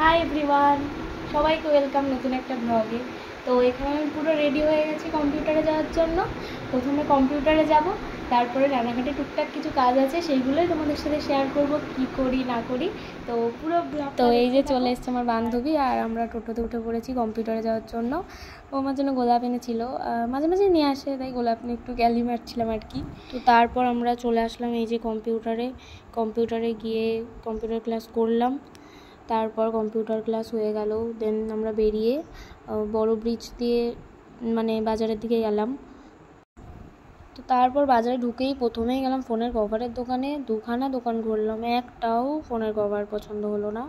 Hi everyone, সবাইকে welcome নতুন একটা ব্লগে। তো এখানে আমি পুরো রেডি হয়ে গেছি কম্পিউটারে যাওয়ার জন্য। প্রথমে কম্পিউটারে যাব, তারপরে রানাঘাটে টুকটাক কিছু কাজ আছে, সেইগুলোই তোমাদের সাথে শেয়ার করব, কি করি না করি। তো পুরো তো এই যে চলে এসছে আমার বান্ধবী, আর আমরা টোটোতে উঠে পড়েছি কম্পিউটারে যাওয়ার জন্য। ও আমার জন্য গোলাপ এনেছিল, মাঝে মাঝে নিয়ে আসে, তাই গোলাপ নিয়ে একটু গ্যালি মারছিলাম আর কি। তো তারপর আমরা চলে আসলাম এই যে কম্পিউটারে গিয়ে কম্পিউটার ক্লাস করলাম। তারপর কম্পিউটার ক্লাস হয়ে গেল, দেন আমরা বেরিয়ে বড় ব্রিজ দিয়ে মানে বাজারের দিকে গেলাম। তো তারপর বাজারে ঢুকেই প্রথমেই গেলাম ফোনের কভারের দোকানে। দুখানা দোকান ঘুরলাম, একটাও ফোনের কভার পছন্দ হলো না।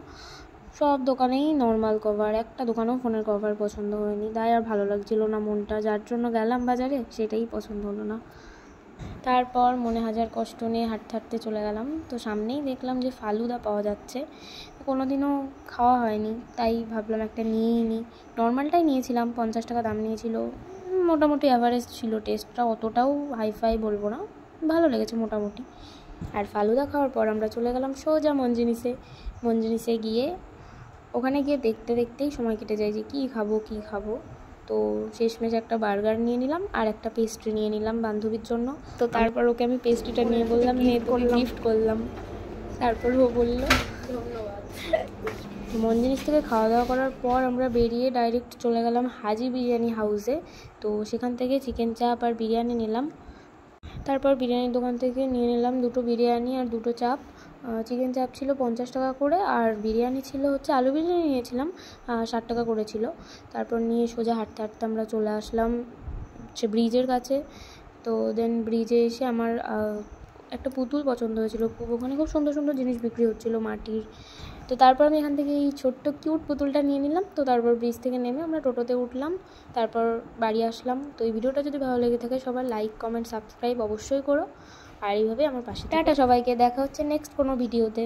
সব দোকানেই নর্মাল কভার, একটা দোকানেও ফোনের কভার পছন্দ হয়নি, তাই আর ভালো লাগছিল না মনটা, যার জন্য গেলাম বাজারে সেটাই পছন্দ হলো না। তারপর মনে হাজার কষ্ট নিয়ে হাঁটতে হাঁটতে চলে গেলাম। তো সামনেই দেখলাম যে ফালুদা পাওয়া যাচ্ছে, কোনো দিনও খাওয়া হয়নি, তাই ভাবলাম একটা নিয়েই নিই। নর্মালটাই নিয়েছিলাম, 50 টাকা দাম নিয়েছিল, মোটামুটি অ্যাভারেজ ছিল, টেস্টটা অতটাও হাইফাই বলবো না, ভালো লেগেছে মোটামুটি। আর ফালুদা খাওয়ার পর আমরা চলে গেলাম সোজা মনজিনিসে গিয়ে ওখানে গিয়ে দেখতে দেখতেই সময় কেটে যায় যে কী খাবো। তো শেষমেশ একটা বার্গার নিয়ে নিলাম আর একটা পেস্ট্রি নিয়ে নিলাম বান্ধবীর জন্য। তো তারপর ওকে আমি পেস্ট্রিটা নিয়ে বললাম নে, তোকে গিফট করলাম। তারপর ও বললো ধন্যবাদ। মনজিনিস থেকে খাওয়া দাওয়া করার পর আমরা বেরিয়ে ডাইরেক্ট চলে গেলাম হাজি বিরিয়ানি হাউসে। তো সেখান থেকে চিকেন চাপ আর বিরিয়ানি নিলাম। তারপর বিরিয়ানির দোকান থেকে নিয়ে নিলাম 2টো বিরিয়ানি আর 2টো চাপ। চিকেন চাপ ছিল 50 টাকা করে, আর বিরিয়ানি ছিল আলু বিরিয়ানি নিয়েছিলাম, 60 টাকা করে ছিল। তারপর নিয়ে সোজা হাঁটতে হাঁটতে আমরা চলে আসলাম ব্রিজের কাছে। তো দেন ব্রিজে এসে আমার একটা পুতুল পছন্দ হয়েছিল, ওখানে খুব সুন্দর সুন্দর জিনিস বিক্রি হচ্ছিলো মাটির। তো তারপর আমি এখান থেকে এই ছোট্ট কিউট পুতুলটা নিয়ে নিলাম। তো তারপর ব্রিজ থেকে নেমে আমরা টোটোতে উঠলাম, তারপর বাড়ি আসলাম। তো এই ভিডিওটা যদি ভালো লেগে থাকে সবার লাইক কমেন্ট সাবস্ক্রাইব অবশ্যই করো, আর এইভাবে আমার পাশে টাটা সবাইকে, দেখা হচ্ছে নেক্সট কোনো ভিডিওতে।